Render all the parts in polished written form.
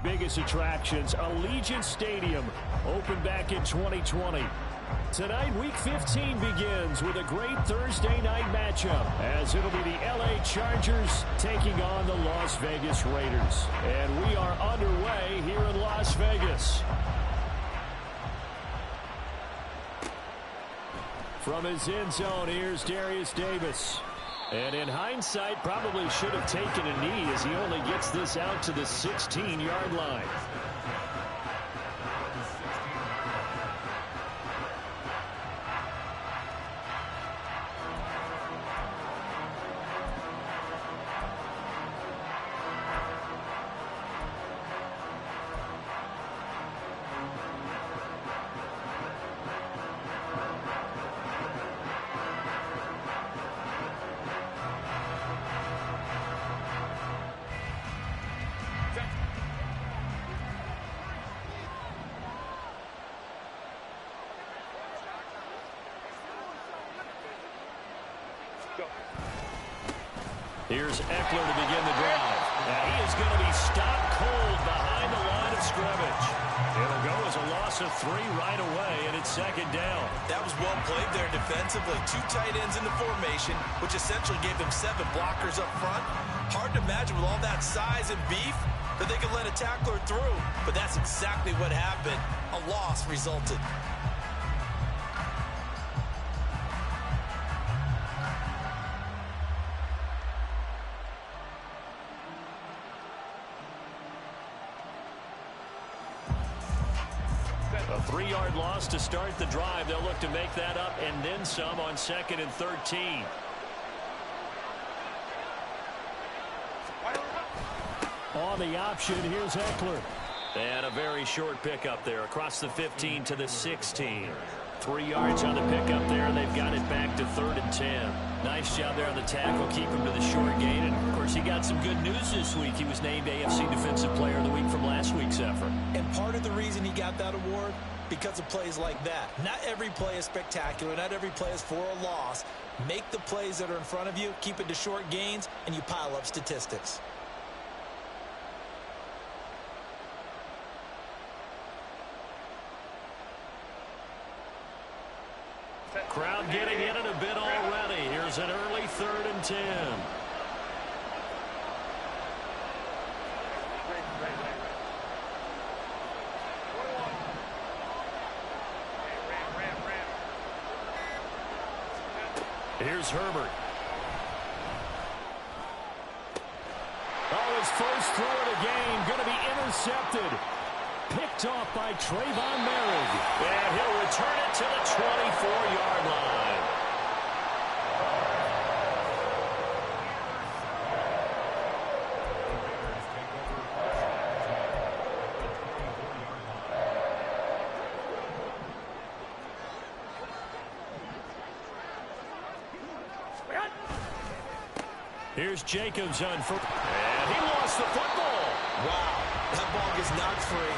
biggest attractions, Allegiant Stadium, opened back in 2020. Tonight, Week 15 begins with a great Thursday night matchup, as it'll be the LA Chargers taking on the Las Vegas Raiders. And we are underway here in Las Vegas. From his end zone, here's Darius Davis. And in hindsight, probably should have taken a knee as he only gets this out to the 16-yard line. Here's Eckler to begin the drive. Now he is going to be stopped cold behind the line of scrimmage. It'll go as a loss of 3 right away, and it's second down. That was well played there defensively. 2 tight ends in the formation, which essentially gave them 7 blockers up front. Hard to imagine with all that size and beef that they could let a tackler through. But that's exactly what happened. A loss resulted. A 3-yard loss to start the drive. They'll look to make that up and then some on 2nd and 13. On the option, here's Eckler. And a very short pickup there across the 15 to the 16. 3 yards on the pickup there, and they've got it back to 3rd and 10. Nice job there on the tackle, keep him to the short gain. And, of course, he got some good news this week. He was named AFC Defensive Player of the Week from last week's effort. And part of the reason he got that award, because of plays like that. Not every play is spectacular. Not every play is for a loss. Make the plays that are in front of you, keep it to short gains, and you pile up statistics. Crowd getting in it a bit already. Here's an early 3rd and 10. Here's Herbert. Oh, his first throw of the game going to be intercepted. Picked off by Trayvon Merrick. And he'll return it to the 24-yard line. Here's Jacobs on first. And he lost the football. Wow, that ball gets knocked free,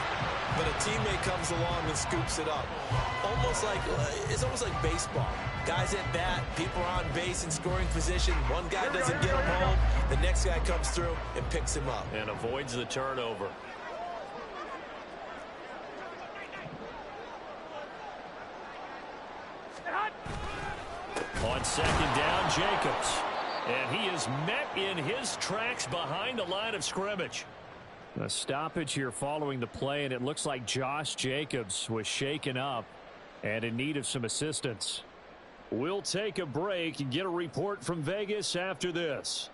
but a teammate comes along and scoops it up. It's almost like baseball. Guys at bat, people are on base in scoring position. One guy doesn't get him home. The next guy comes through and picks him up. And avoids the turnover. On 2nd down, Jacobs. And he is met in his tracks behind the line of scrimmage. A stoppage here following the play, and it looks like Josh Jacobs was shaken up and in need of some assistance. We'll take a break and get a report from Vegas after this.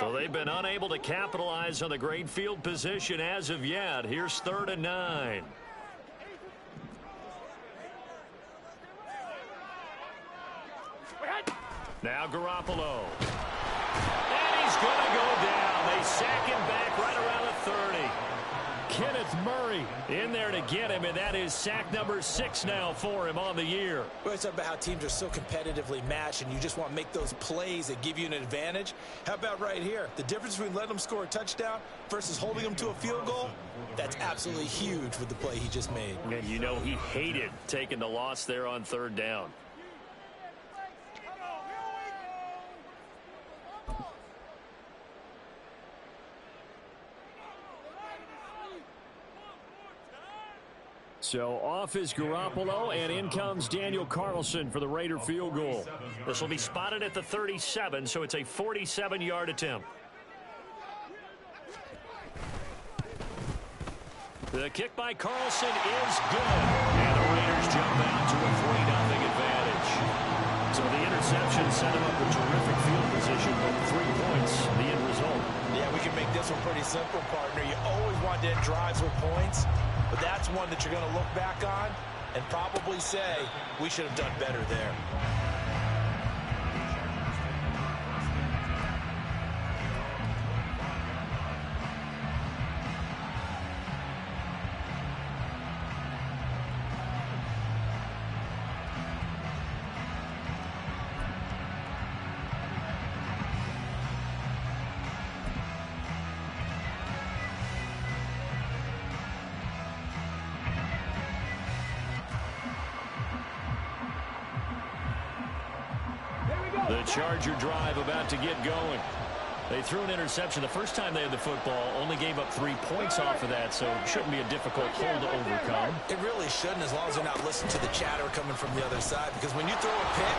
So they've been unable to capitalize on the great field position as of yet. Here's 3rd and 9. Now Garoppolo. And he's going to go down. They sack him back right around the 30. Kenneth Murray in there to get him, and that is sack number 6 now for him on the year. We're talking about how teams are so competitively matched, and you just want to make those plays that give you an advantage. How about right here? The difference between letting them score a touchdown versus holding them to a field goal, that's absolutely huge with the play he just made. And you know he hated taking the loss there on 3rd down. So off is Garoppolo, and in comes Daniel Carlson for the Raider field goal. This will be spotted at the 37, so it's a 47-yard attempt. The kick by Carlson is good. And the Raiders jump out to a 3-0 advantage. So the interception set him up a terrific field position, but 3 points, the end result. Yeah, we can make this one pretty simple, partner. You always want to end drives with points, but that's one that you're going to look back on and probably say, we should have done better there. The Charger drive about to get going. They threw an interception the first time they had the football, only gave up 3 points off of that, so it shouldn't be a difficult hole to overcome. It really shouldn't, as long as they're not listening to the chatter coming from the other side, because when you throw a pick,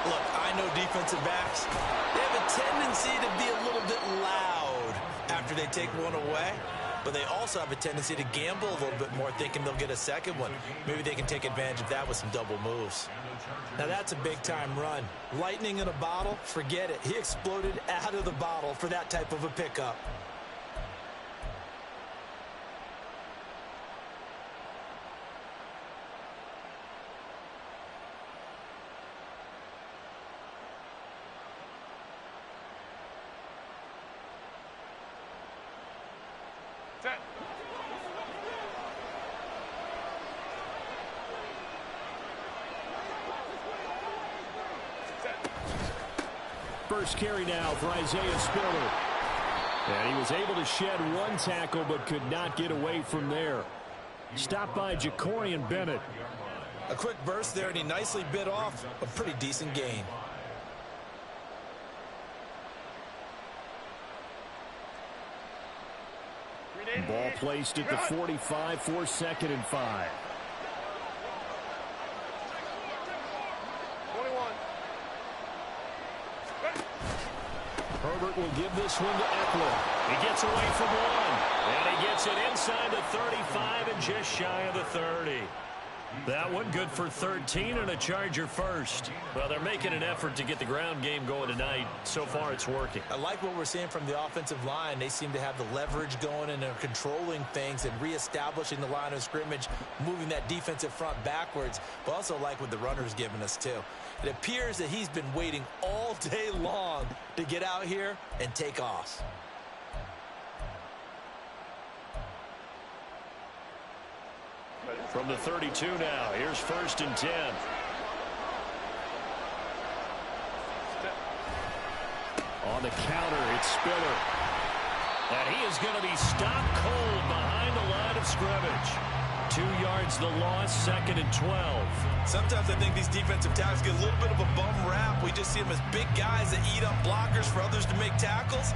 look, I know defensive backs, they have a tendency to be a little bit loud after they take one away, but they also have a tendency to gamble a little bit more, thinking they'll get a second one. Maybe they can take advantage of that with some double moves. Now that's a big-time run. Lightning in a bottle, forget it. He exploded out of the bottle for that type of a pickup. First carry now for Isaiah Spiller. And he was able to shed 1 tackle but could not get away from there. Stopped by Jacorian Bennett. A quick burst there, and he nicely bit off a pretty decent gain. Ball placed at the 45 for 2nd and 5. Herbert will give this one to Eckler. He gets away from 1, and he gets it inside the 35 and just shy of the 30. That one good for 13 and a Charger first. Well, they're making an effort to get the ground game going tonight. So far, it's working. I like what we're seeing from the offensive line. They seem to have the leverage going, and they're controlling things and reestablishing the line of scrimmage, moving that defensive front backwards, but also like what the runner's giving us, too. It appears that he's been waiting all day long to get out here and take off. From the 32 now, here's 1st and 10. On the counter, it's Spiller. And he is going to be stopped cold behind the line of scrimmage. 2 yards the loss, 2nd and 12. Sometimes I think these defensive tackles get a little bit of a bum rap. We just see them as big guys that eat up blockers for others to make tackles.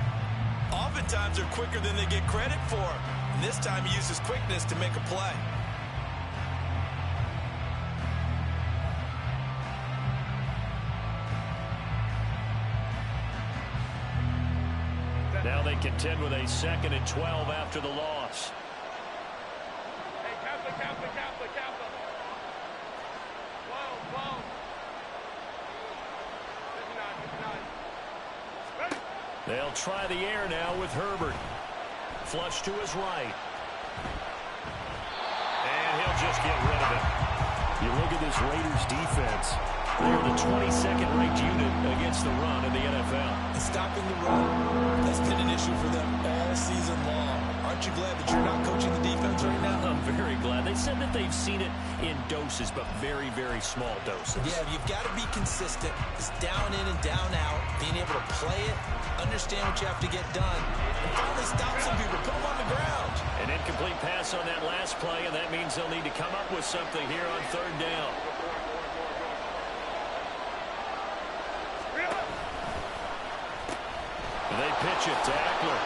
Oftentimes they're quicker than they get credit for. And this time he uses quickness to make a play. Now they contend with a 2nd and 12 after the loss. Hey, Kaplan. Whoa. 59. They'll try the air now with Herbert. Flush to his right. And he'll just get rid of it. You look at this Raiders defense. They're the 22nd ranked unit against the run in the NFL. And stopping the run, that's been an issue for them all season long. Our Aren't you glad that you're not coaching the defense right now? I'm very glad. They said that they've seen it in doses, but very, very small doses. Yeah, you've got to be consistent. It's down in and down out. Being able to play it, understand what you have to get done, and finally stop some people, put them on the ground. An incomplete pass on that last play, and that means they'll need to come up with something here on third down. They pitch it to Eckler.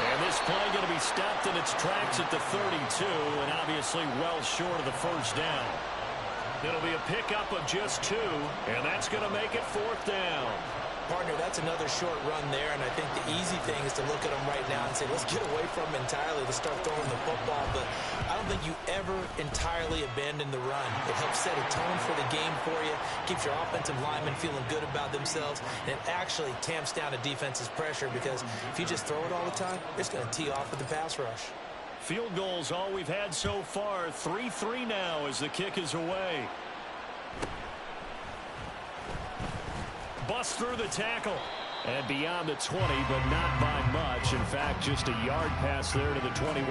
And this play going to be stopped in its tracks at the 32, and obviously well short of the first down. It'll be a pickup of just 2, and that's going to make it fourth down. Partner, that's another short run there, and I think the easy thing is to look at them right now and say, let's get away from them entirely. Let's start throwing the football, but I don't think you ever entirely abandon the run. It helps set a tone for the game for you, keeps your offensive linemen feeling good about themselves, and it actually tamps down a defense's pressure because if you just throw it all the time, it's going to tee off with the pass rush. Field goals all we've had so far. 3-3 now as the kick is away. Bust through the tackle. And beyond the 20, but not by much. In fact, just a yard pass there to the 21.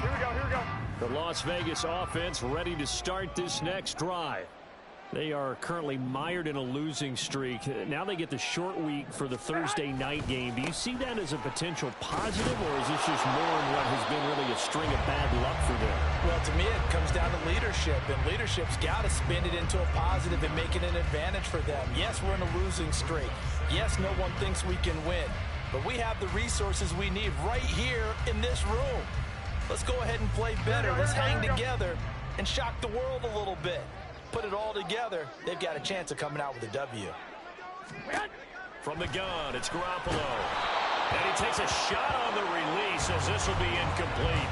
Here we go. The Las Vegas offense ready to start this next drive. They are currently mired in a losing streak. Now they get the short week for the Thursday night game. Do you see that as a potential positive, or is this just more in what has been really a string of bad luck for them? Well, to me, it comes down to leadership, and leadership's got to spin it into a positive and make it an advantage for them. Yes, we're in a losing streak. Yes, no one thinks we can win, but we have the resources we need right here in this room. Let's go ahead and play better. Let's hang together and shock the world a little bit. Put it all together, they've got a chance of coming out with a W. From the gun, it's Garoppolo. And he takes a shot on the release as this will be incomplete.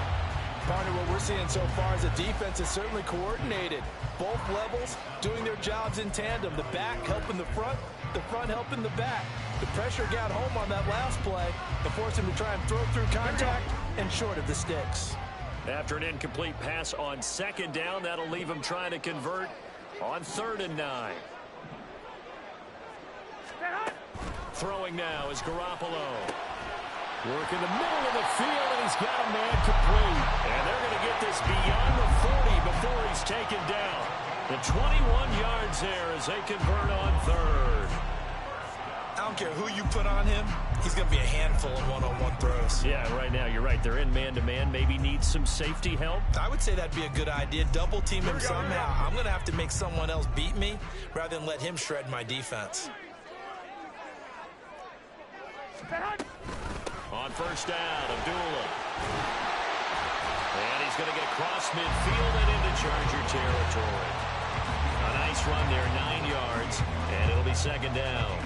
Partner, what we're seeing so far is a defense is certainly coordinated. Both levels doing their jobs in tandem. The back helping the front helping the back. The pressure got home on that last play and forced him to try and throw through contact and short of the sticks. After an incomplete pass on second down, that'll leave him trying to convert on 3rd and 9. Throwing now is Garoppolo. Working the middle of the field, and he's got a man complete. And they're going to get this beyond the 40 before he's taken down. The 21 yards there as they convert on 3rd. I don't care who you put on him, he's going to be a handful in one-on-one throws. Yeah, right now, you're right. They're in man-to-man. Maybe needs some safety help. I would say that'd be a good idea. Double team him somehow. I'm going to have to make someone else beat me rather than let him shred my defense. On first down, Abdullah. And he's going to get across midfield and into Charger territory. A nice run there, 9 yards, and it'll be second down.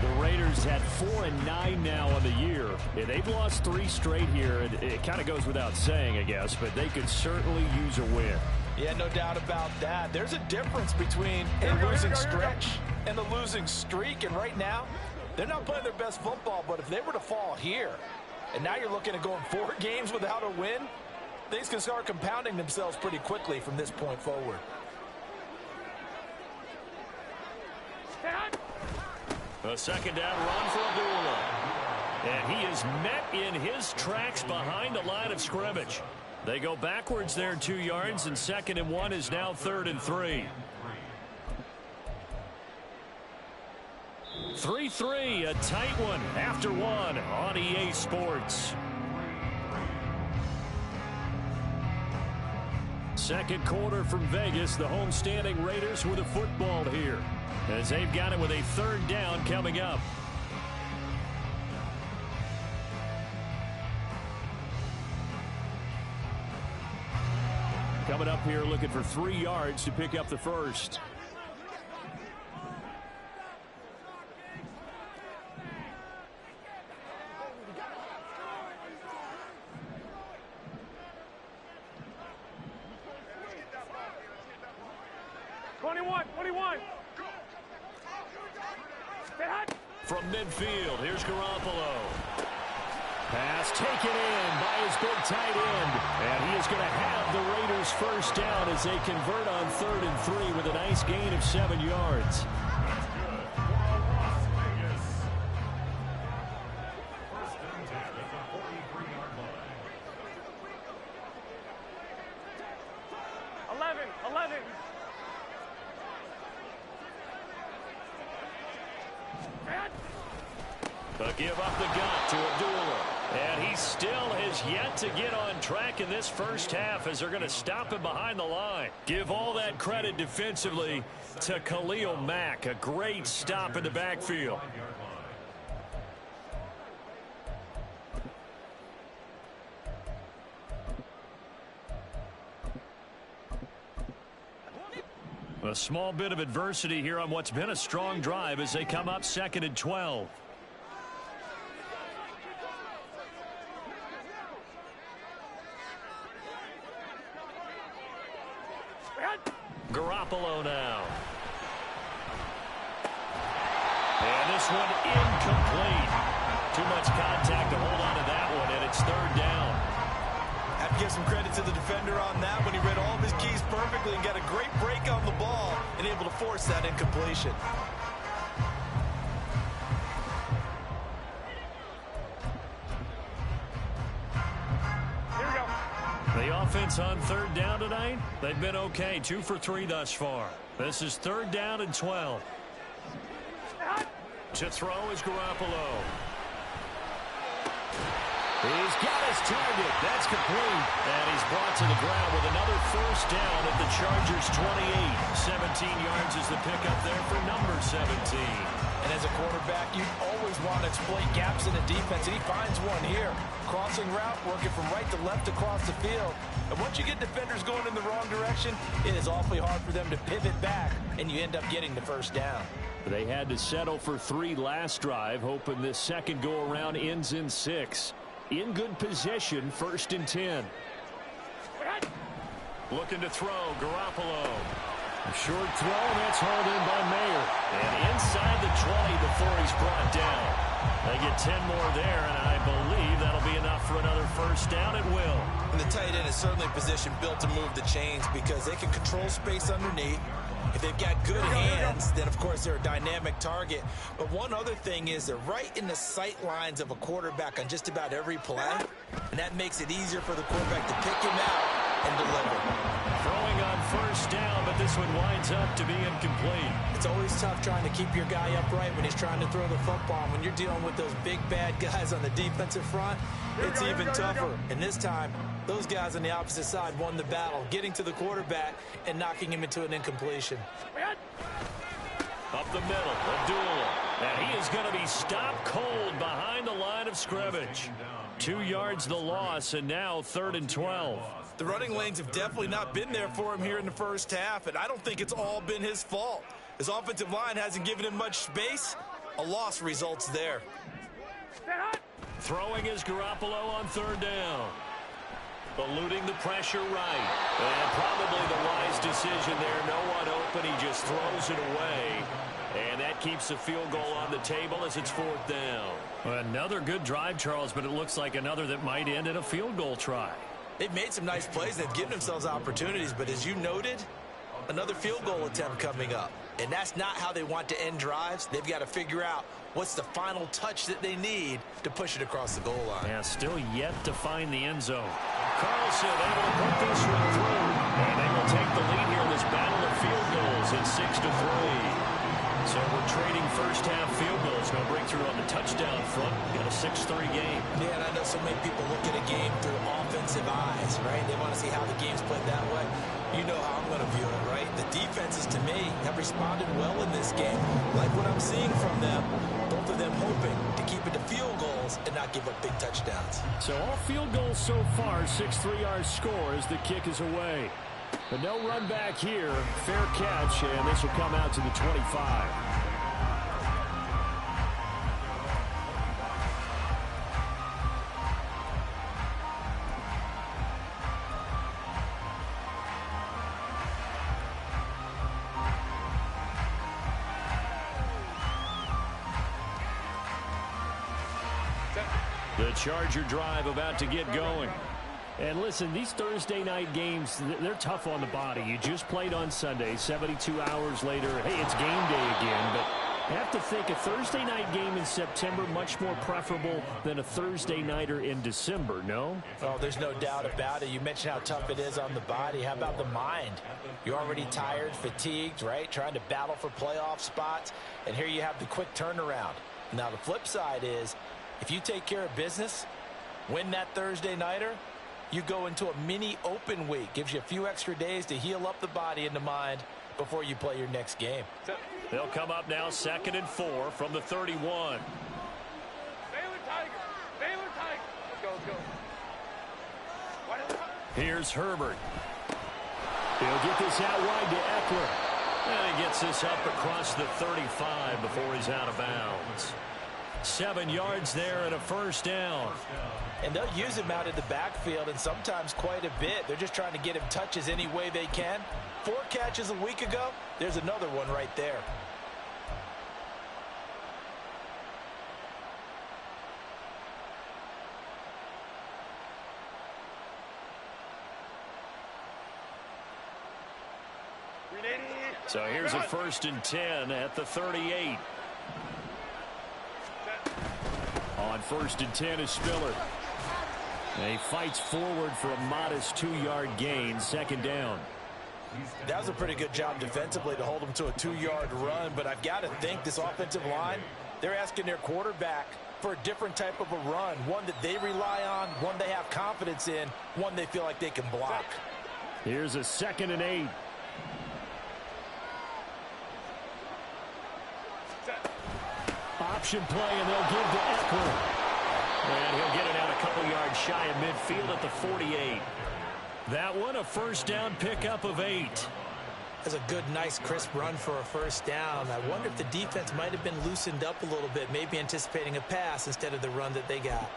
The Raiders had 4 and 9 now on the year. Yeah, they've lost 3 straight here. It kind of goes without saying, I guess, but they could certainly use a win. Yeah, no doubt about that. There's a difference between a losing stretch and a losing streak, and right now, they're not playing their best football, but if they were to fall here, and now you're looking at going 4 games without a win, things can start compounding themselves pretty quickly from this point forward. A second down run for Abdullah. And he is met in his tracks behind the line of scrimmage. They go backwards there 2 yards, and 2nd and 1 is now 3rd and 3. 3-3, a tight one after one on EA Sports. Second quarter from Vegas. The homestanding Raiders with a football here, as they've got it with a 3rd down coming up. Coming up here looking for 3 yards to pick up the first. From midfield, here's Garoppolo. Pass taken in by his big tight end. And he is going to have the Raiders first down as they convert on 3rd and 3 with a nice gain of 7 yards. But give up the gut to Abdullah. And he still has yet to get on track in this first half as they're going to stop him behind the line. Give all that credit defensively to Khalil Mack. A great stop in the backfield. A small bit of adversity here on what's been a strong drive as they come up 2nd and 12. Garoppolo now. And this one incomplete. Too much contact to hold on to that one, and it's 3rd down. Have to give some credit to the defender on that when he read all of his keys perfectly and got a great break on the ball and able to force that incompletion. The offense on 3rd down tonight, they've been okay. 2 for 3 thus far. This is 3rd down and 12. To throw is Garoppolo. He's got his target. That's complete. And he's brought to the ground with another first down at the Chargers' 28. 17 yards is the pickup there for number 17. And as a quarterback, you always want to exploit gaps in the defense, and he finds one here. Crossing route, working from right to left across the field. And once you get defenders going in the wrong direction, it is awfully hard for them to pivot back, and you end up getting the first down. They had to settle for 3 last drive, hoping this second go-around ends in 6. In good position, 1st and 10. Looking to throw, Garoppolo. A short throw, and that's hauled in by Mayer. And inside the 20 before he's brought down. They get 10 more there, and I believe that'll be enough for another first down. It will. And the tight end is certainly a position built to move the chains because they can control space underneath. If they've got good hands, then of course they're a dynamic target. But one other thing is they're right in the sight lines of a quarterback on just about every play. And that makes it easier for the quarterback to pick him out and deliver. Throwing on first down, but this one winds up to be incomplete. It's always tough trying to keep your guy upright when he's trying to throw the football. When you're dealing with those big bad guys on the defensive front, it's even tougher. And this time, those guys on the opposite side won the battle, getting to the quarterback and knocking him into an incompletion. Up the middle, Abdullah. And he is going to be stopped cold behind the line of scrimmage. 2 yards the loss, and now 3rd and 12. The running lanes have definitely not been there for him here in the first half, and I don't think it's all been his fault. His offensive line hasn't given him much space. A loss results there. Throwing is Garoppolo on 3rd down. Eluding the pressure right. And probably the wise decision there. No one open. He just throws it away. And that keeps the field goal on the table as it's 4th down. Another good drive, Charles, but it looks like another that might end in a field goal try. They've made some nice plays. They've given themselves opportunities. But as you noted, another field goal attempt coming up. And that's not how they want to end drives. They've got to figure out what's the final touch that they need to push it across the goal line. Yeah, still yet to find the end zone. Carlson able to put this one through. And they will take the lead here in this battle of field goals at 6-3. So we're trading first half field goals. No breakthrough on the touchdown front. Got a 6-3 game. Yeah, and I know so many people look at a game through offensive eyes, right? They want to see how the game's played that way. You know how I'm going to view it, right? The defenses, to me, have responded well in this game. Like what I'm seeing from them, both of them hoping to keep it to field goals and not give up big touchdowns. So all field goals so far, 6-3 our score as the kick is away. But no run back here. Fair catch, and this will come out to the 25. The Charger drive about to get going. And listen, these Thursday night games, they're tough on the body. You just played on Sunday, 72 hours later. Hey, it's game day again, but you have to think a Thursday night game in September much more preferable than a Thursday nighter in December, no? Oh, there's no doubt about it. You mentioned how tough it is on the body. How about the mind? You're already tired, fatigued, right? Trying to battle for playoff spots. And here you have the quick turnaround. Now, the flip side is, if you take care of business, win that Thursday nighter, you go into a mini open week. Gives you a few extra days to heal up the body and the mind before you play your next game. They'll come up now 2nd and 4 from the 31. Baylor Tiger. Baylor Tiger. Let's go. Here's Herbert. He'll get this out wide to Eckler. And he gets this up across the 35 before he's out of bounds. 7 yards there and a first down. And they'll use him out in the backfield, and sometimes quite a bit. They're just trying to get him touches any way they can. 4 catches a week ago. There's another one right there. So here's a 1st and 10 at the 38. On 1st and 10 is Spiller. And he fights forward for a modest 2-yard gain, 2nd down. That was a pretty good job defensively to hold him to a 2-yard run, but I've got to think this offensive line, they're asking their quarterback for a different type of a run, one that they rely on, one they have confidence in, one they feel like they can block. Here's a 2nd and 8. Option play, and they'll give to Eckler. And he'll get it out a couple yards shy of midfield at the 48. That one, a first down pickup of 8. That's a good, nice, crisp run for a first down. I wonder if the defense might have been loosened up a little bit, maybe anticipating a pass instead of the run that they got.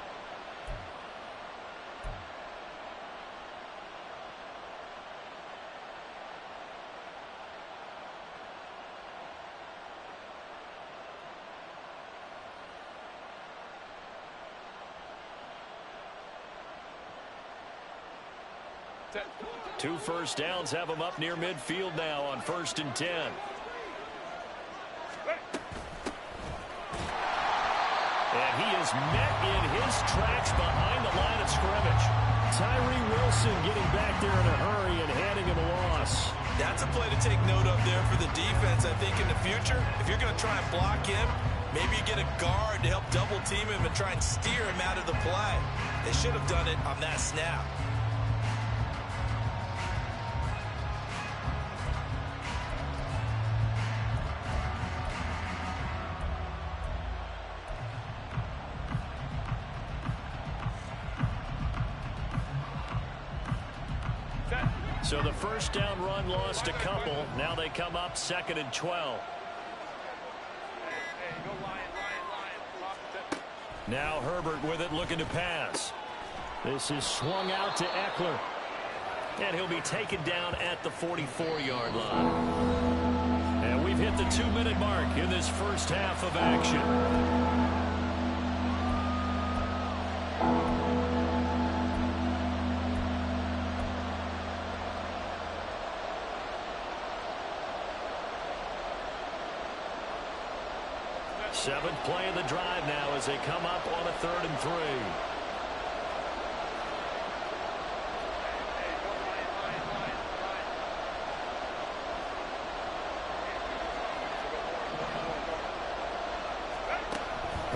Two first downs have him up near midfield now on 1st and 10. And he is met in his tracks behind the line of scrimmage. Tyree Wilson getting back there in a hurry and handing him a loss. That's a play to take note of there for the defense. I think in the future, if you're going to try and block him, maybe you get a guard to help double team him and try and steer him out of the play. They should have done it on that snap. So the first down run lost a couple. Now they come up 2nd and 12. Now Herbert with it, looking to pass. This is swung out to Eckler. And he'll be taken down at the 44-yard line. And we've hit the 2-minute mark in this first half of action. Seventh play of the drive now as they come up on a 3rd and 3.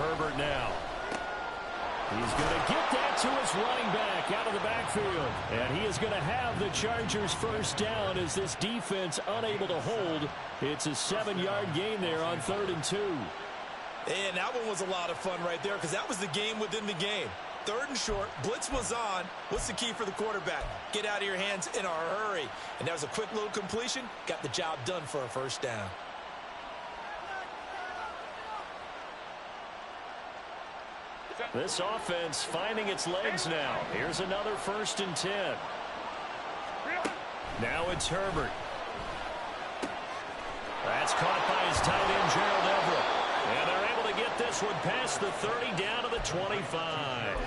Herbert now. He's going to get that to his running back out of the backfield. And he is going to have the Chargers first down as this defense unable to hold. It's a 7-yard gain there on 3rd and 2. And that one was a lot of fun right there because that was the game within the game. 3rd and short, blitz was on. What's the key for the quarterback? Get out of your hands in a hurry. And that was a quick little completion. Got the job done for a first down. This offense finding its legs now. Here's another 1st and 10. Now it's Herbert. That's caught by his tight end, Gerald Everett. And they're able to get get this one past the 30 down to the 25.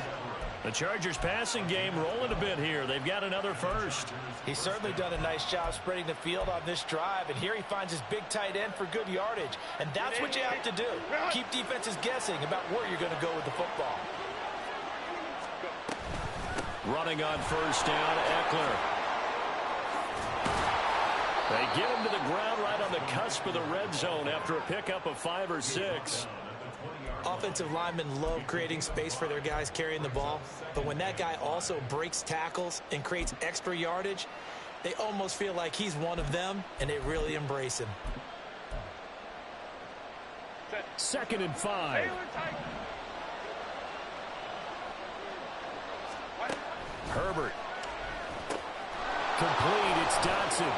The Chargers passing game rolling a bit here. They've got another first. He's certainly done a nice job spreading the field on this drive, and here he finds his big tight end for good yardage. And that's what you have to do. Keep defenses guessing about where you're going to go with the football. Running on first down, Eckler. They get him to the ground right on the cusp of the red zone after a pickup of 5 or 6. Offensive linemen love creating space for their guys carrying the ball, but when that guy also breaks tackles and creates extra yardage, they almost feel like he's one of them, and they really embrace him. 2nd and 5. Herbert. Complete. It's Dotson.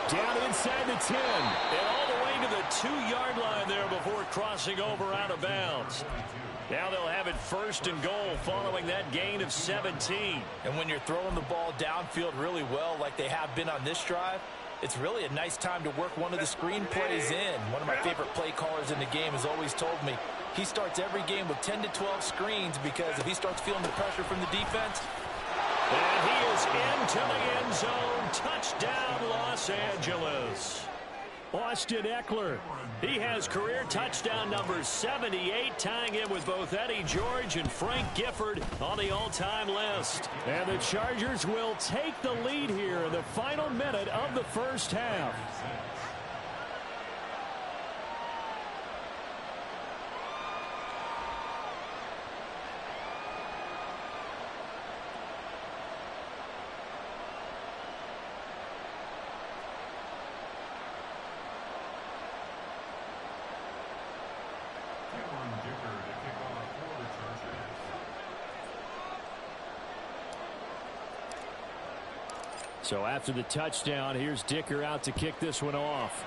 Down inside the 10. And all the way to the 2-yard line there before crossing over out of bounds. Now they'll have it 1st and goal following that gain of 17. And when you're throwing the ball downfield really well like they have been on this drive, it's really a nice time to work one of the screen plays in. One of my favorite play callers in the game has always told me he starts every game with 10 to 12 screens because if he starts feeling the pressure from the defense. And he is into the end zone. Touchdown, Los Angeles. Austin Eckler. He has career touchdown number 78, tying him with both Eddie George and Frank Gifford on the all-time list. And the Chargers will take the lead here in the final minute of the first half. So after the touchdown, here's Dicker out to kick this one off.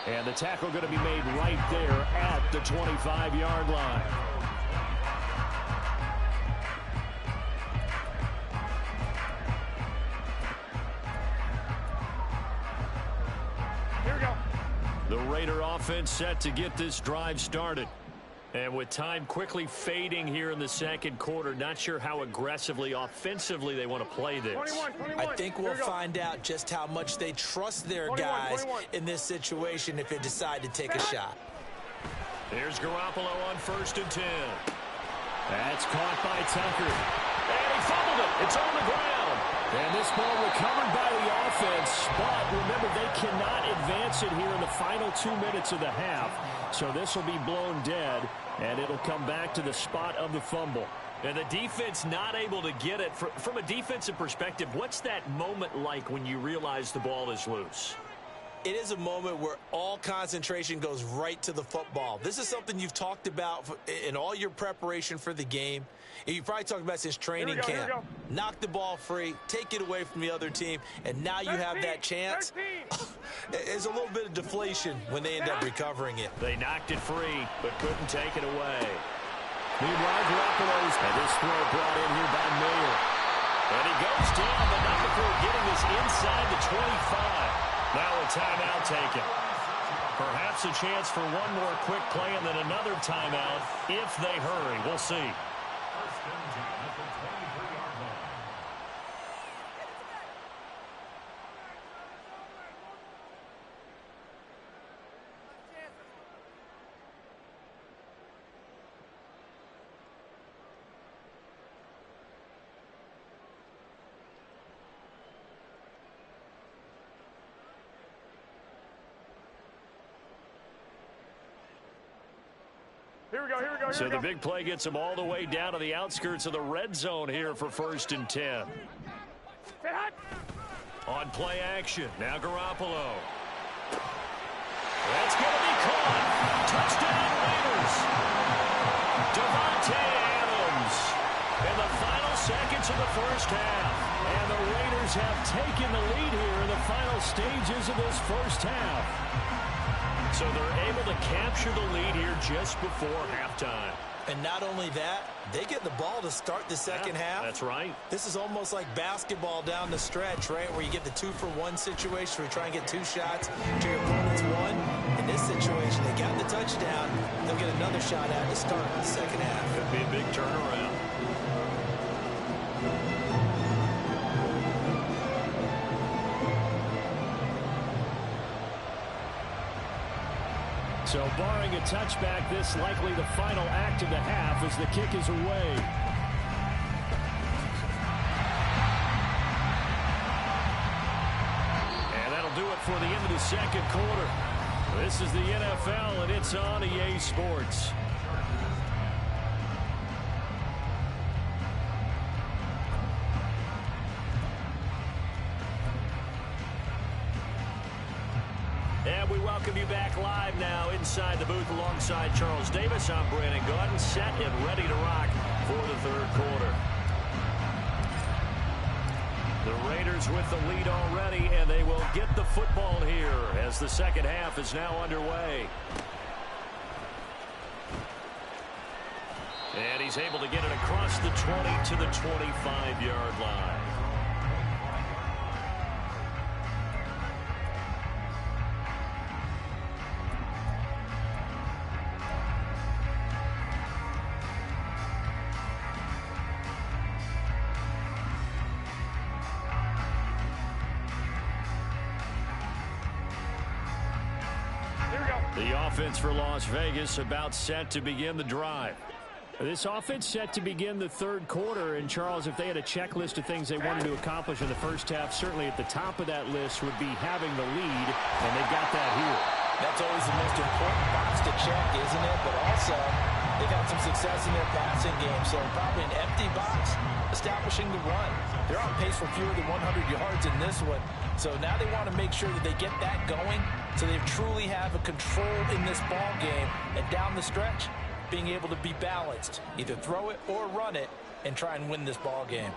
And the tackle going to be made right there at the 25-yard line. Here we go. The Raider offense set to get this drive started. And with time quickly fading here in the second quarter, not sure how aggressively, offensively they want to play this. 21. I think we'll find out just how much they trust their guys in this situation if they decide to take a shot. Here's Garoppolo on 1st and 10. That's caught by Tucker. And he fumbled it. It's on the ground. And this ball recovered by the offense, but remember, they cannot advance it here in the final 2 minutes of the half. So this will be blown dead, and it'll come back to the spot of the fumble. And the defense not able to get it. From a defensive perspective, what's that moment like when you realize the ball is loose? It is a moment where all concentration goes right to the football. This is something you've talked about in all your preparation for the game. And you've probably talked about since training camp. Knock the ball free, take it away from the other team, and now you have that chance. There's a little bit of deflation when they end up recovering it. They knocked it free, but couldn't take it away. Meanwhile, Garoppolo's and this throw brought in here by Mayer. And he goes down, but not before getting this inside the 25. Now a timeout taken. Perhaps a chance for one more quick play and then another timeout if they hurry. We'll see. Here we go. So the big play gets them all the way down to the outskirts of the red zone here for 1st and 10. On play action, now Garoppolo. That's going to be caught. Touchdown Raiders. Devontae Adams in the final seconds of the first half. And the Raiders have taken the lead here in the final stages of this first half. So they're able to capture the lead here just before halftime. And not only that, they get the ball to start the second half. That's right. This is almost like basketball down the stretch, right, where you get the 2-for-1 situation where you try and get 2 shots to your opponent's 1. In this situation, they got the touchdown. They'll get another shot at to start the second half. Could be a big turnaround. So barring a touchback, this likely the final act of the half as the kick is away. And that'll do it for the end of the second quarter. This is the NFL, and it's on EA Sports. And we welcome you back live now inside the booth alongside Charles Davis. I'm Brandon Gaudin, set and ready to rock for the third quarter. The Raiders with the lead already, and they will get the football here as the second half is now underway. And he's able to get it across the 20 to the 25-yard line. The offense for Las Vegas about set to begin the drive. This offense set to begin the third quarter. And, Charles, if they had a checklist of things they wanted to accomplish in the first half, certainly at the top of that list would be having the lead, and they got that here. That's always the most important box to check, isn't it? But also, they've had some success in their passing game, so probably an empty box, establishing the run. They're on pace for fewer than 100 yards in this one, so now they want to make sure that they get that going so they truly have a control in this ball game, and down the stretch, being able to be balanced, either throw it or run it, and try and win this ball game.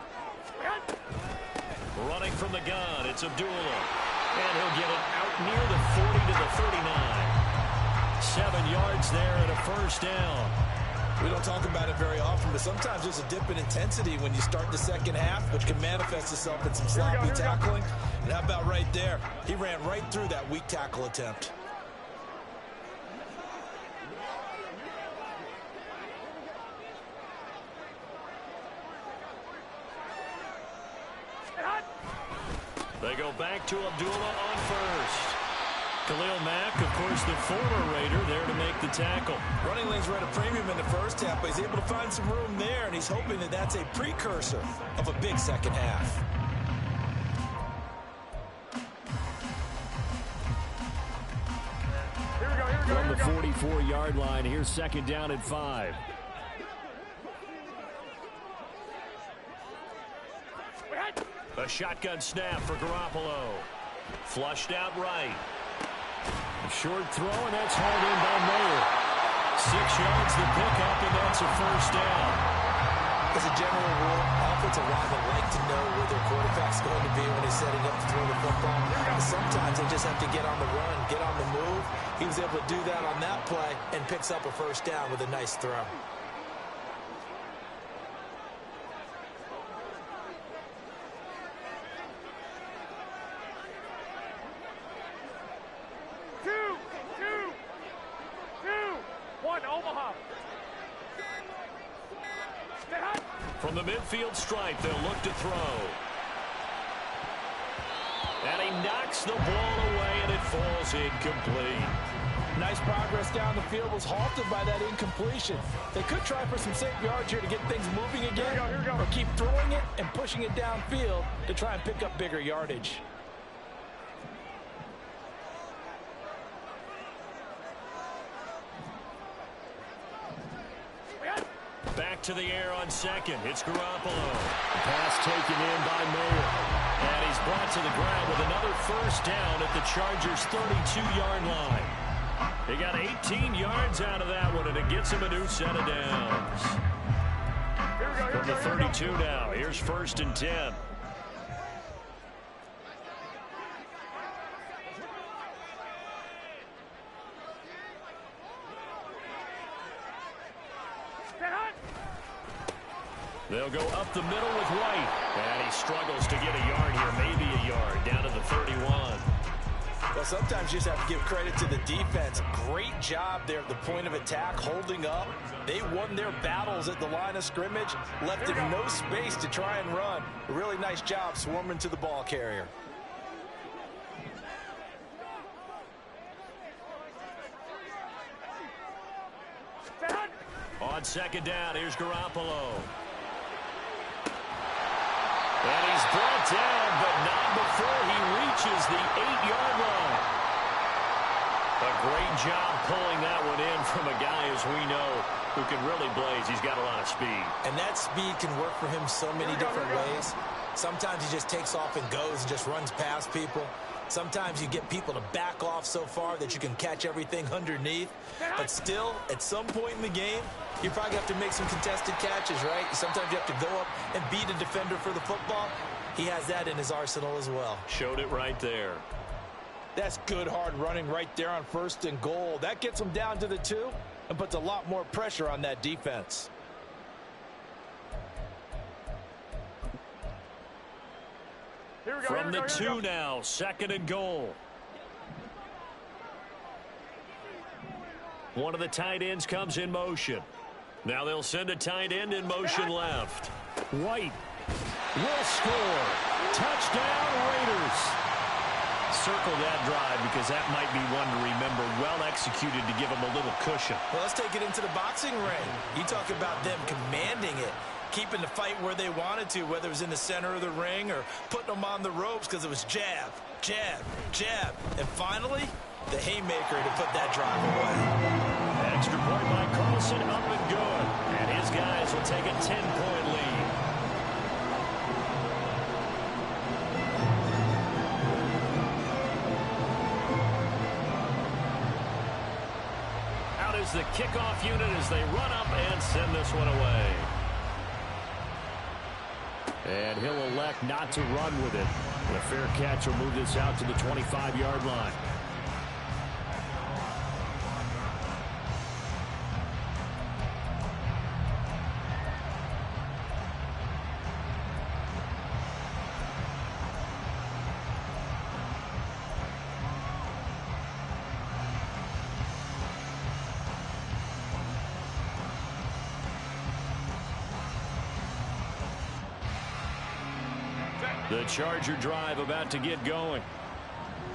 Running from the gun, it's Abdullah. And he'll get it out near the 40 to the 39. 7 yards there and a first down. We don't talk about it very often, but sometimes there's a dip in intensity when you start the second half, which can manifest itself in some sloppy tackling. And how about right there? He ran right through that weak tackle attempt. They go back to Abdullah on first. Khalil Mack, of course, the former Raider, there to make the tackle. Running lanes were at a premium in the first half, but he's able to find some room there, and he's hoping that that's a precursor of a big second half. From the 44-yard line, here's second down and 5. A shotgun snap for Garoppolo. Flushed out right. A short throw, and that's hauled in by Mayer. 6 yards the pickup, and that's a first down. As a general rule, offensive linemen like to know where their quarterback's going to be when he's setting up to throw the football. And sometimes they just have to get on the run, get on the move. He was able to do that on that play and picks up a first down with a nice throw. From the midfield stripe, they'll look to throw. And he knocks the ball away, and it falls incomplete. Nice progress down the field, was halted by that incompletion. They could try for some safe yards here to get things moving again, or keep throwing it and pushing it downfield to try and pick up bigger yardage. Back to the air on second. It's Garoppolo. Pass taken in by Mayer. And he's brought to the ground with another first down at the Chargers' 32-yard line. He got 18 yards out of that one, and it gets him a new set of downs. From the 32 now, here's first and 10. They'll go up the middle with White. And he struggles to get a yard here, maybe a yard, down to the 31. Well, sometimes you just have to give credit to the defense. Great job there at the point of attack, holding up. They won their battles at the line of scrimmage, left him no space to try and run. A really nice job swarming to the ball carrier. On second down, here's Garoppolo. And he's brought down, but not before he reaches the 8-yard line. A great job pulling that one in from a guy, as we know, who can really blaze. He's got a lot of speed. And that speed can work for him so many different ways. Sometimes he just takes off and goes and just runs past people. Sometimes you get people to back off so far that you can catch everything underneath. But still, at some point in the game, you probably have to make some contested catches, right? Sometimes you have to go up and beat a defender for the football. He has that in his arsenal as well. Showed it right there. That's good hard running right there on 1st and goal. That gets him down to the 2 and puts a lot more pressure on that defense. From the 2 now, 2nd and goal. One of the tight ends comes in motion. Now they'll send a tight end in motion left. White will score. Touchdown, Raiders. Circle that drive because that might be one to remember. Well executed to give them a little cushion. Well, let's take it into the boxing ring. You talk about them commanding it, keeping the fight where they wanted to, whether it was in the center of the ring or putting them on the ropes because it was jab, jab, jab. And finally, the haymaker to put that drive away. Extra point by Carlson, up and good. And his guys will take a 10-point lead. Out is the kickoff unit as they run up and send this one away. And he'll elect not to run with it. And a fair catch will move this out to the 25-yard line. The Charger drive about to get going.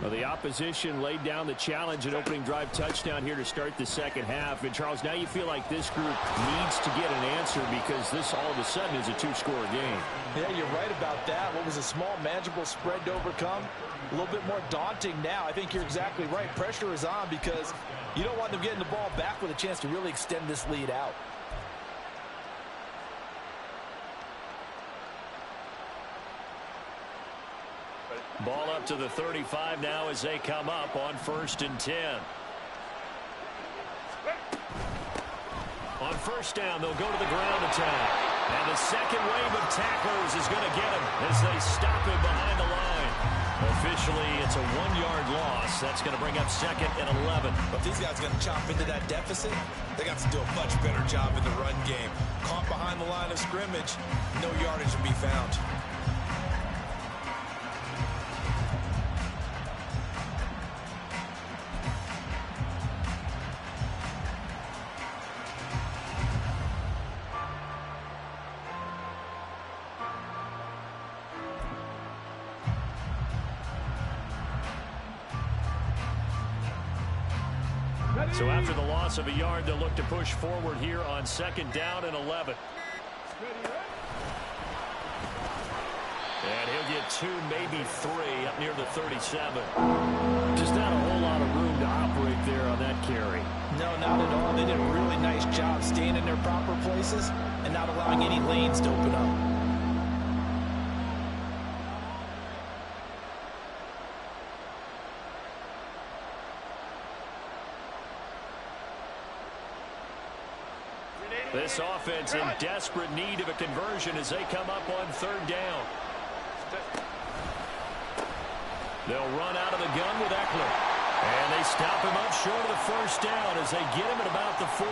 Well, the opposition laid down the challenge and opening drive touchdown here to start the second half. And, Charles, now you feel like this group needs to get an answer because this all of a sudden is a 2-score game. Yeah, you're right about that. What was a small, manageable spread to overcome? A little bit more daunting now. I think you're exactly right. Pressure is on because you don't want them getting the ball back with a chance to really extend this lead out. Ball up to the 35 now as they come up on 1st and 10. On 1st down, they'll go to the ground attack. And the second wave of tacklers is going to get him as they stop him behind the line. Officially, it's a 1-yard loss. That's going to bring up 2nd and 11. But if these guys are going to chop into that deficit, they got to do a much better job in the run game. Caught behind the line of scrimmage, no yardage to be found. So after the loss of a yard, they'll look to push forward here on 2nd down and 11. And he'll get 2, maybe 3 up near the 37. Just not a whole lot of room to operate there on that carry. No, not at all. They did a really nice job staying in their proper places and not allowing any lanes to open up. This offense in desperate need of a conversion as they come up on 3rd down. They'll run out of the gun with Eckler. And they stop him up short of the 1st down as they get him at about the 43.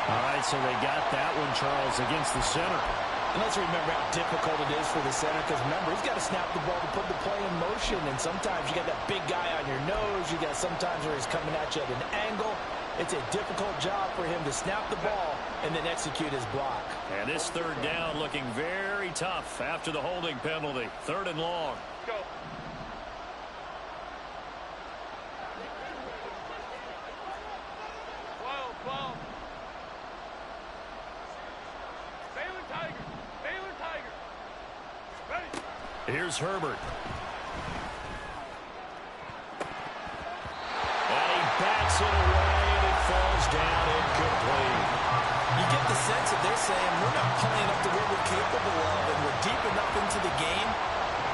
All right, so they got that one, Charles, against the center. And let's remember how difficult it is for the center, because remember, he's got to snap the ball to put the play in motion, and sometimes you got that big guy on your nose. You got sometimes where he's coming at you at an angle. It's a difficult job for him to snap the ball and then execute his block. And this third down looking very tough after the holding penalty. 3rd and long. Go. Here's Herbert. And he bats it away, and it falls down incomplete. You get the sense that they're saying we're not playing up to what we're capable of, and we're deep enough into the game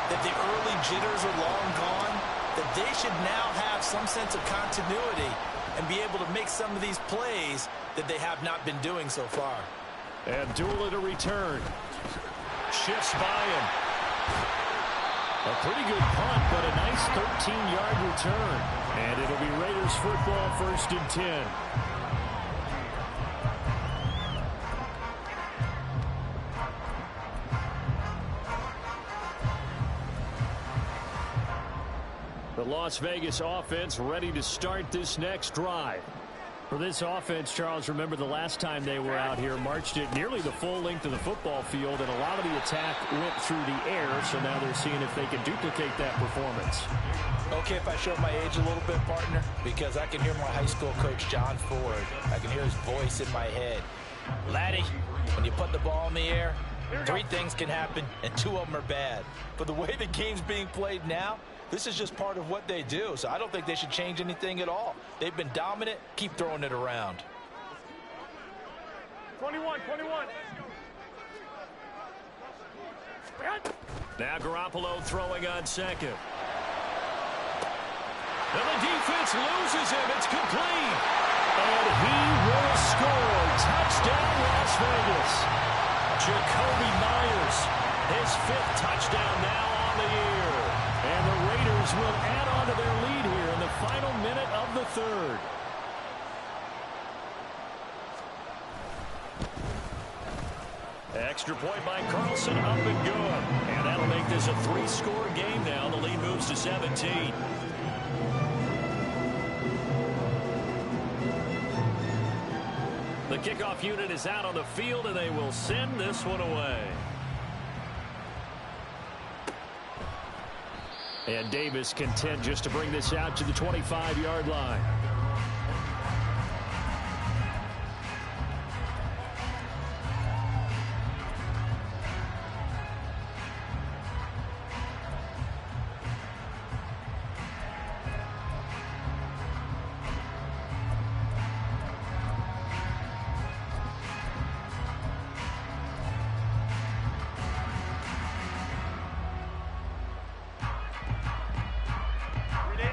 that the early jitters are long gone, that they should now have some sense of continuity and be able to make some of these plays that they have not been doing so far. Abdullah to return. Shifts by him. A pretty good punt, but a nice 13-yard return. And it'll be Raiders football, 1st and 10. The Las Vegas offense ready to start this next drive. For this offense, Charles, remember the last time they were out here, marched it nearly the full length of the football field, and a lot of the attack went through the air, so now they're seeing if they can duplicate that performance. Okay, if I show my age a little bit, partner, because I can hear my high school coach, John Ford. I can hear his voice in my head. Laddie, when you put the ball in the air, 3 things can happen, and 2 of them are bad. But the way the game's being played now, this is just part of what they do, so I don't think they should change anything at all. They've been dominant. Keep throwing it around. 21. Now Garoppolo throwing on 2nd. And the defense loses him. It's complete. And he will score. Touchdown, Las Vegas. Jacoby Myers, his 5th touchdown now on the year. And the Raiders will add on to their lead here in the final minute of the 3rd. Extra point by Carlson, up and good. And that'll make this a 3-score game now. The lead moves to 17. The kickoff unit is out on the field, and they will send this one away. And Davis content just to bring this out to the 25-yard line.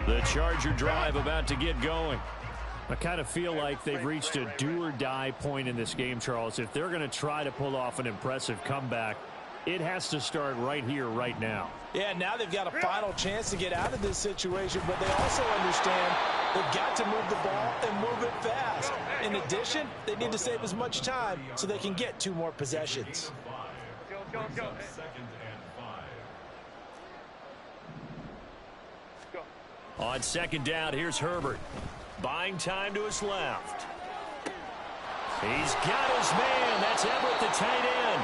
The Charger drive about to get going. I kind of feel like they've reached a do-or-die point in this game, Charles. If they're going to try to pull off an impressive comeback, it has to start right here, right now. Yeah, now they've got a final chance to get out of this situation, but they also understand they've got to move the ball and move it fast. In addition, they need to save as much time so they can get 2 more possessions. Go. On 2nd down, here's Herbert. Buying time to his left. He's got his man. That's Everett, the tight end.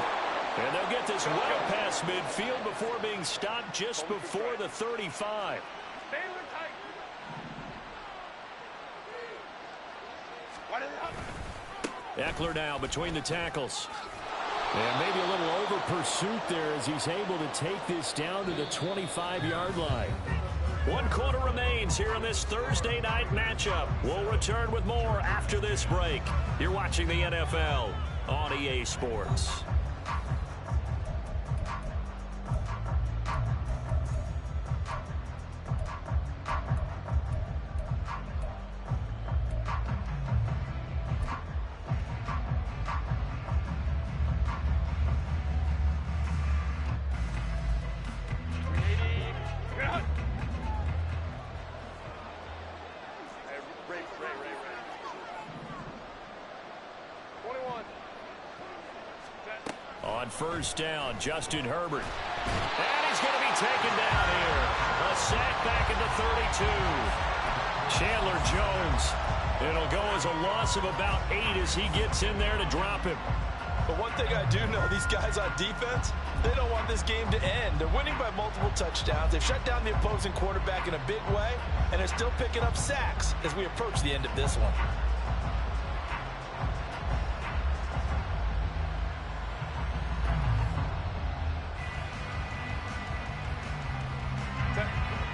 And they'll get this well past midfield before being stopped just before the 35. Eckler now between the tackles. And maybe a little over pursuit there as he's able to take this down to the 25-yard line. 1 quarter remains here in this Thursday night matchup. We'll return with more after this break. You're watching the NFL on EA Sports. On first down, Justin Herbert. And he's going to be taken down here. A sack back at the 32. Chandler Jones. It'll go as a loss of about 8 as he gets in there to drop him. But one thing I do know, these guys on defense, they don't want this game to end. They're winning by multiple touchdowns. They've shut down the opposing quarterback in a big way, and they're still picking up sacks as we approach the end of this one.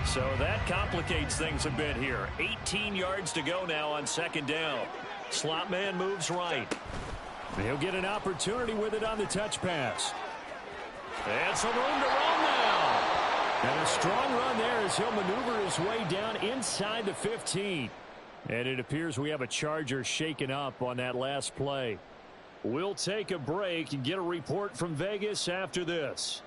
So that complicates things a bit here. 18 yards to go now on second down. Slot man moves right. He'll get an opportunity with it on the touch pass. And some room to run now. And a strong run there as he'll maneuver his way down inside the 15. And it appears we have a Charger shaken up on that last play. We'll take a break and get a report from Vegas after this.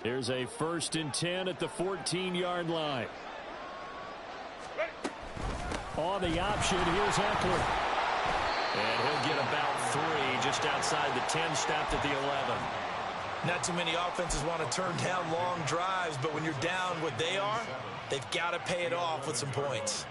Here's a 1st and 10 at the 14-yard line. On the option, here's Eckler. And he'll get about 3 just outside the 10, stopped at the 11. Not too many offenses want to turn down long drives, but when you're down what they are, they've got to pay it off with some points.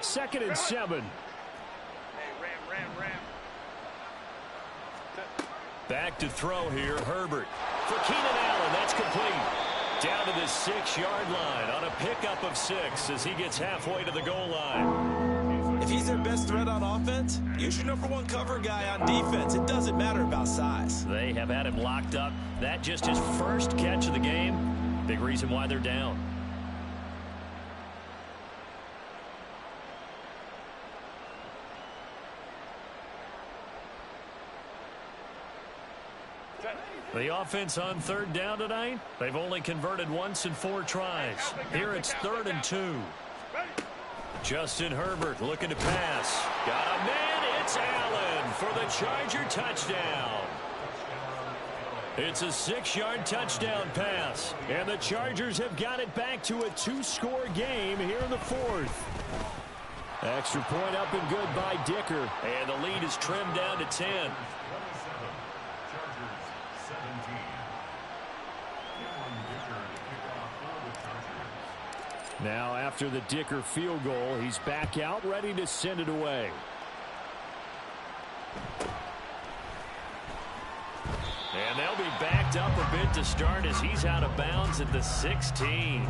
Second and 7. Hey, ram. Back to throw here, Herbert. For Keenan Allen, that's complete. Down to the 6-yard line on a pickup of 6 as he gets halfway to the goal line. If he's their best threat on offense, use your #1 cover guy on defense. It doesn't matter about size. They have had him locked up. That just his first catch of the game. Big reason why they're down. The offense on 3rd down tonight, they've only converted once in 4 tries. Here it's 3rd and 2. Justin Herbert looking to pass. Got a man, it's Allen for the Charger touchdown. It's a 6-yard touchdown pass, and the Chargers have got it back to a 2-score game here in the 4th. Extra point up and good by Dicker, and the lead is trimmed down to 10. Now after the Dicker field goal, he's back out ready to send it away. And they'll be backed up a bit to start as he's out of bounds at the 16.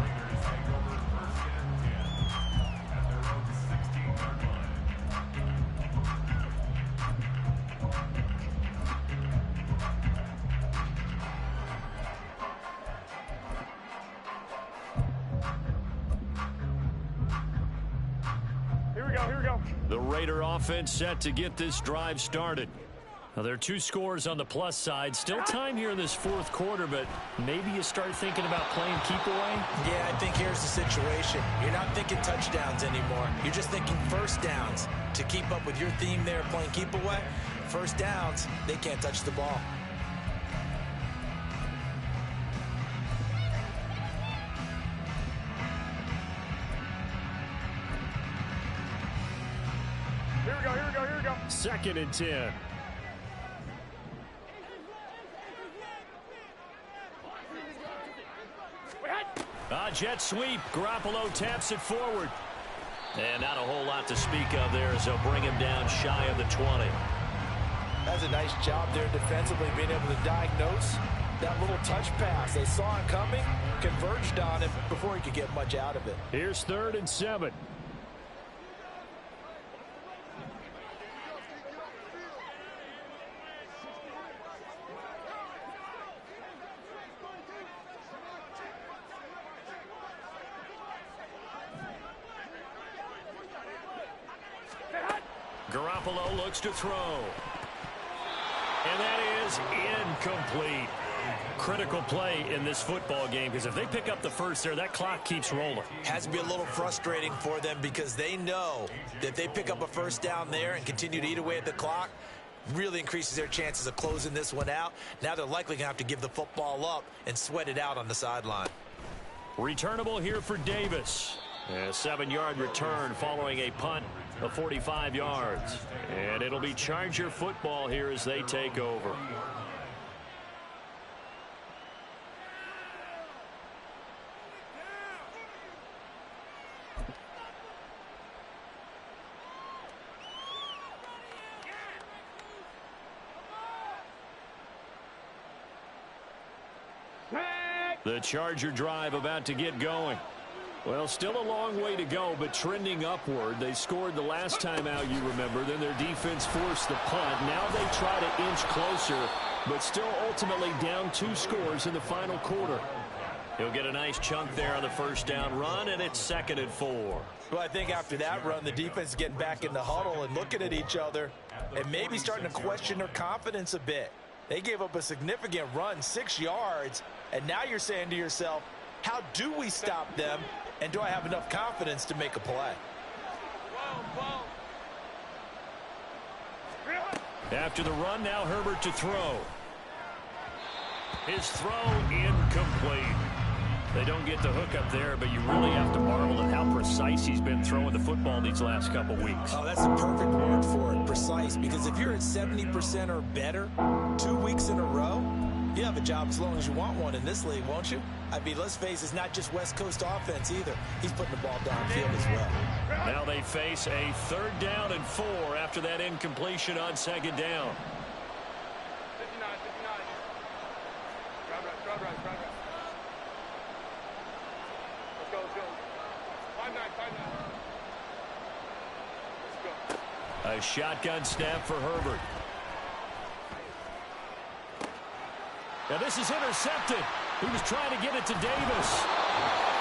The Raider offense set to get this drive started. Now, there are 2 scores on the plus side. Still time here in this 4th quarter, but maybe you start thinking about playing keep away? Yeah, I think here's the situation. You're not thinking touchdowns anymore. You're just thinking first downs. To keep up with your theme there, playing keep away, first downs, they can't touch the ball. Here we go. 2nd and 10. Jet sweep. Garoppolo taps it forward. And not a whole lot to speak of there as they'll bring him down shy of the 20. That's a nice job there defensively, being able to diagnose that little touch pass. They saw it coming, converged on him before he could get much out of it. Here's 3rd and 7. Garoppolo looks to throw. And that is incomplete. Critical play in this football game, because if they pick up the first there, that clock keeps rolling. Has to be a little frustrating for them because they know that if they pick up a first down there and continue to eat away at the clock, really increases their chances of closing this one out. Now they're likely going to have to give the football up and sweat it out on the sideline. Returnable here for Davis. A 7-yard return following a punt of 45 yards. And it'll be Charger football here as they take over. The Charger drive about to get going. Well, still a long way to go, but trending upward. They scored the last time out, you remember. Then their defense forced the punt. Now they try to inch closer, but still ultimately down 2 scores in the final quarter. He'll get a nice chunk there on the first down run, and it's 2nd and 4. Well, I think after that run, the defense is getting back in the huddle and looking at each other and maybe starting to question their confidence a bit. They gave up a significant run, 6 yards, and now you're saying to yourself, how do we stop them, and do I have enough confidence to make a play? After the run, now Herbert to throw. His throw incomplete. They don't get the hook up there, but you really have to marvel at how precise he's been throwing the football these last couple weeks. Oh, that's the perfect word for it, precise, because if you're at 70% or better 2 weeks in a row, you have a job as long as you want one in this league, won't you? I mean, let's face it, it's not just West Coast offense either. He's putting the ball downfield as well. Now they face a 3rd down and 4 after that incompletion on 2nd down. 59. Drive right. Let's go. 5-9. Let's go. A shotgun snap for Herbert. Now this is intercepted. He was trying to get it to Davis.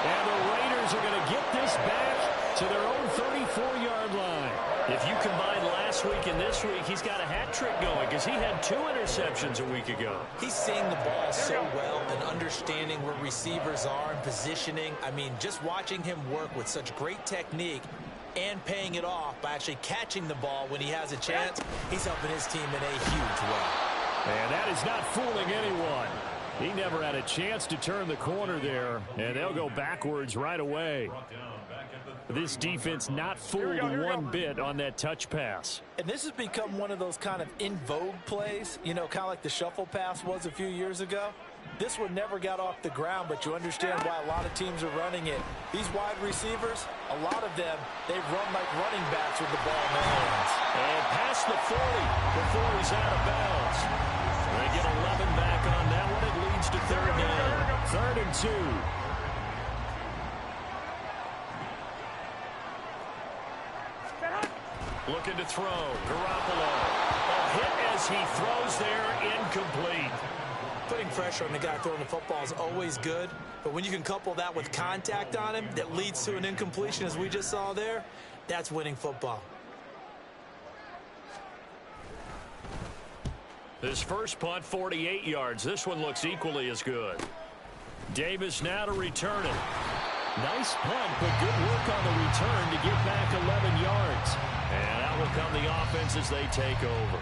And the Raiders are going to get this back to their own 34-yard line. If you combine last week and this week, he's got a hat trick going because he had 2 interceptions a week ago. He's seeing the ball so well and understanding where receivers are and positioning. I mean, just watching him work with such great technique and paying it off by actually catching the ball when he has a chance, he's helping his team in a huge way. And that is not fooling anyone. He never had a chance to turn the corner there, and they'll go backwards right away. This defense not fooled one bit on that touch pass. And this has become one of those kind of in vogue plays, you know, kind of like the shuffle pass was a few years ago. This one never got off the ground, but you understand why a lot of teams are running it. These wide receivers, a lot of them, they run like running backs with the ball in their hands. And past the 40 before he's out of bounds. They get 11 back on that one. It leads to 3rd down. 3rd and 2. Looking to throw. Garoppolo. A hit as he throws there. Incomplete. Putting pressure on the guy throwing the football is always good, but when you can couple that with contact on him that leads to an incompletion as we just saw there, that's winning football. His first punt, 48 yards. This one looks equally as good. Davis now to return it. Nice punt, but good work on the return to get back 11 yards. And out will come the offense as they take over.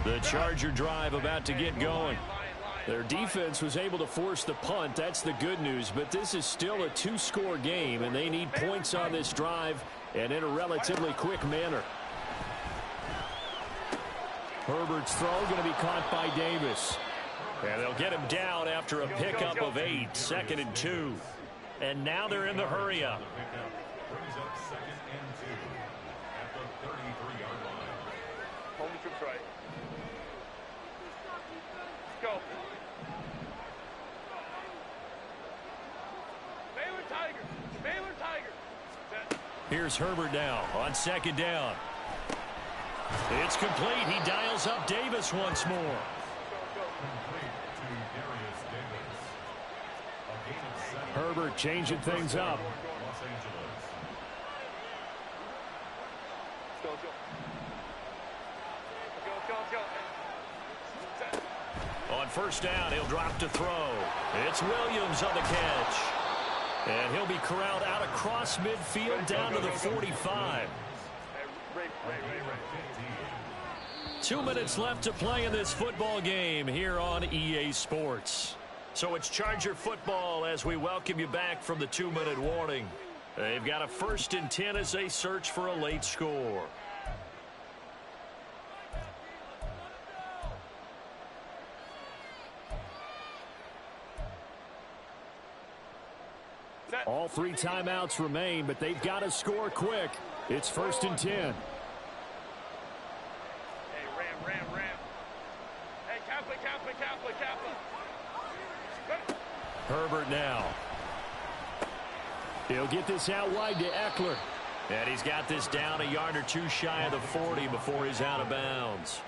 The Charger drive about to get going. Their defense was able to force the punt. That's the good news. But this is still a 2-score game, and they need points on this drive and in a relatively quick manner. Herbert's throw going to be caught by Davis. And they'll get him down after a pickup of 8. 2nd and 2. And now they're in the hurry up. Home trips right. Let's go. Baylor Tigers. Baylor Tigers. Set. Here's Herbert now on second down. It's complete. He dials up Davis once more. Herbert changing things up. On first down, he'll drop to throw. It's Williams on the catch. And he'll be corralled out across midfield down to the 45. 2 minutes left to play in this football game here on EA Sports. So it's Charger football as we welcome you back from the 2-minute warning. They've got a 1st and 10 as they search for a late score. All 3 timeouts remain, but they've got to score quick. It's 1st and 10. Hey, Ram. Hey, Kaplan. Herbert now. He'll get this out wide to Eckler. And he's got this down a yard or 2 shy of the 40 before he's out of bounds.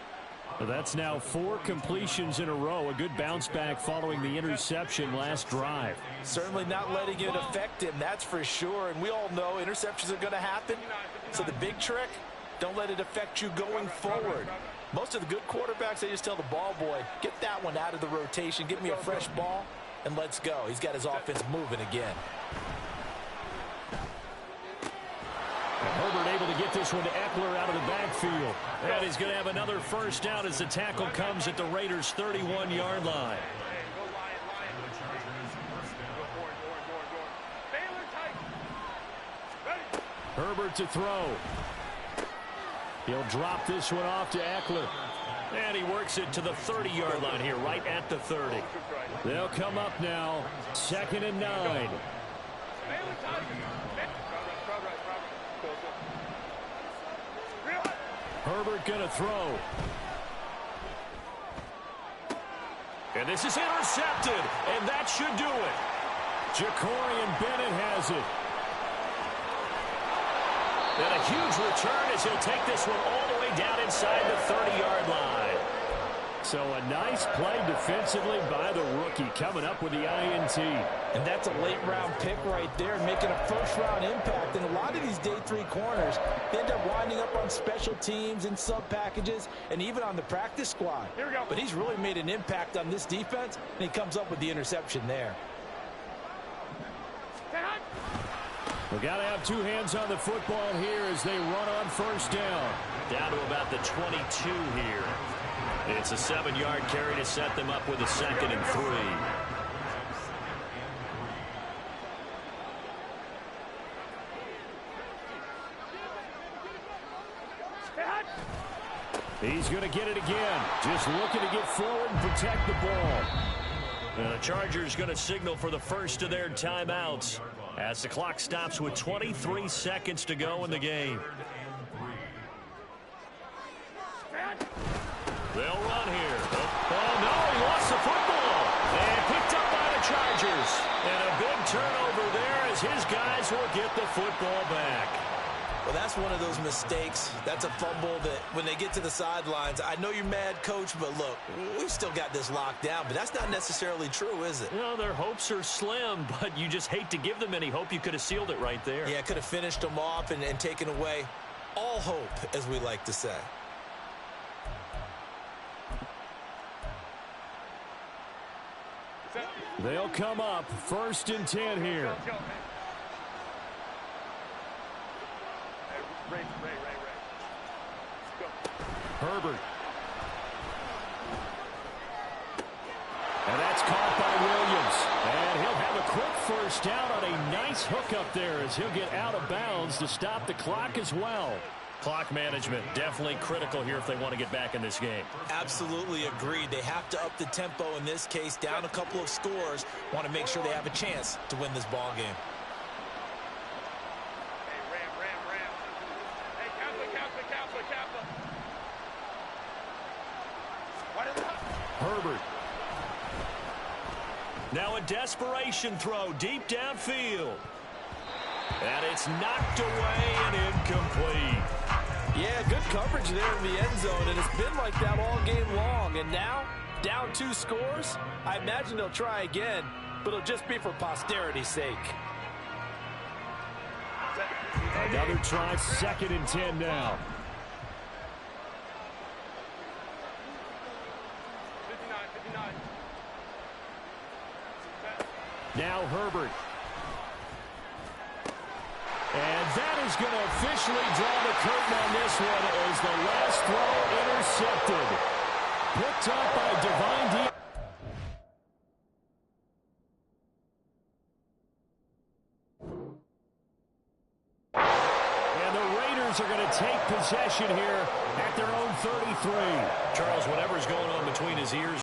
Well, that's now 4 completions in a row. A good bounce back following the interception last drive. Certainly not letting it affect him, that's for sure. And we all know interceptions are going to happen. So the big trick, don't let it affect you going forward. Most of the good quarterbacks, they just tell the ball boy, get that one out of the rotation, give me a fresh ball, and let's go. He's got his offense moving again. Herbert able to get this one to Eckler out of the backfield. And he's going to have another first down as the tackle comes at the Raiders' 31-yard line. Herbert to throw. He'll drop this one off to Eckler. And he works it to the 30-yard line here, right at the 30. They'll come up now, 2nd and 9. Herbert going to throw. And this is intercepted, and that should do it. Jacorian Bennett has it. And a huge return as he'll take this one all the way down inside the 30-yard line. So a nice play defensively by the rookie coming up with the INT. And that's a late-round pick right there, making a first-round impact. And a lot of these day 3 corners, they end up winding up on special teams and sub-packages and even on the practice squad. Here we go. But he's really made an impact on this defense, and he comes up with the interception there. We got to have 2 hands on the football here as they run on first down. Down to about the 22 here. It's a 7-yard carry to set them up with a 2nd and 3. He's going to get it again. Just looking to get forward and protect the ball. And the Chargers going to signal for the first of their timeouts as the clock stops with 23 seconds to go in the game. They'll run here. Oh, no, he lost the football. And picked up by the Chargers. And a big turnover there as his guys will get the football back. Well, that's one of those mistakes. That's a fumble that when they get to the sidelines, I know you're mad, Coach, but look, we've still got this locked down. But that's not necessarily true, is it? Well, their hopes are slim, but you just hate to give them any hope. You could have sealed it right there. Yeah, could have finished them off and taken away all hope, as we like to say. They'll come up 1st and 10 here. Herbert. And that's caught by Williams. And he'll have a quick first down on a nice hook up there as he'll get out of bounds to stop the clock as well. Clock management definitely critical here if they want to get back in this game. Absolutely agreed. They have to up the tempo in this case, down a couple of scores. Want to make sure they have a chance to win this ball game. Herbert. Now a desperation throw deep downfield. And it's knocked away and incomplete. Yeah, good coverage there in the end zone, and it's been like that all game long. And now, down 2 scores, I imagine they'll try again, but it'll just be for posterity's sake. Another try, 2nd and 10 now. 59. Now Herbert. And that is going to officially draw the curtain on this one as the last throw intercepted. Picked up by Divine D. And the Raiders are going to take possession here at their own 33. Charles, whatever's going on between his ears